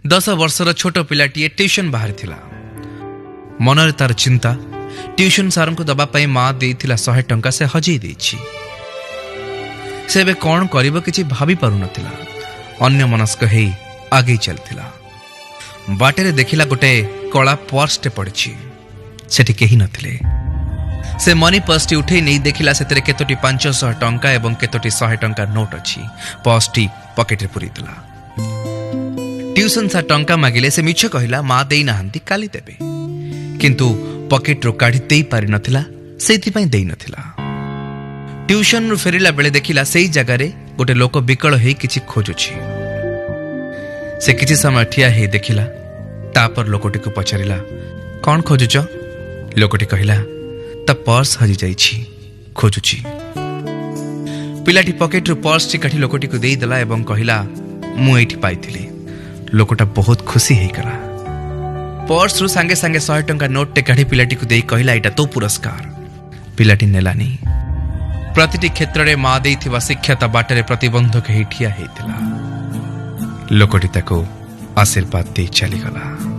10 वर्षर छोट पिलाटीए ट्यूशन बाहर थिला। मनरे तार चिंता ट्यूशन सार को दबापाई माँ देइथिला 100 टंका से हजई देछि। से बे कौन करिबो किछि भाभी पारु नथिला। अन्य मनस्क हेई आगे चलथिला। बाटेरे देखिला गोटे कला पर्सटे पड़छि। सेठी केही नथिले। से मनी पर्सटी उठे नहीं देखिला सेतरे केतोटी 500 टंका एवं केतोटी 100 टंका नोट अछि। पर्सटी पॉकेटरे पुरीतला। ट्यूशन सा टंका मागिले से मिछ कहिला माँ देई नाहंती काली देबे, किंतु पॉकेट रो काढी देई पारि नथिला, सेति पई देई नथिला। ट्यूशन रु फेरिला बेले देखिला सेई जगह रे गोटे लोक बिकल हेई किछि खोजुछि। से किछि समय ठिया हेई देखिला, तापर लोकटी को पचारिला कौन खोजुछ? लोकटी कहिला ता पर्स हजि जाइछि, खोजुछि। पिलाटी पॉकेट रु पर्स टी काठी लोकटी को देई देला एवं कहिला मु एठी पाइथिली। लोकटा बहुत खुशी हेई करा। पर्स रु संगे संगे 100 टंका नोट टे काठी पिलाटी को देई कहिला एटा तो पुरस्कार। पिलाटी नेलानी। प्रतिटी क्षेत्र रे माँ देइथिबा शिक्षा ता बाटरे प्रतिबंधक हेई ठिया हेइतिला। लोकटी ताको आशीर्वाद दे चली गला।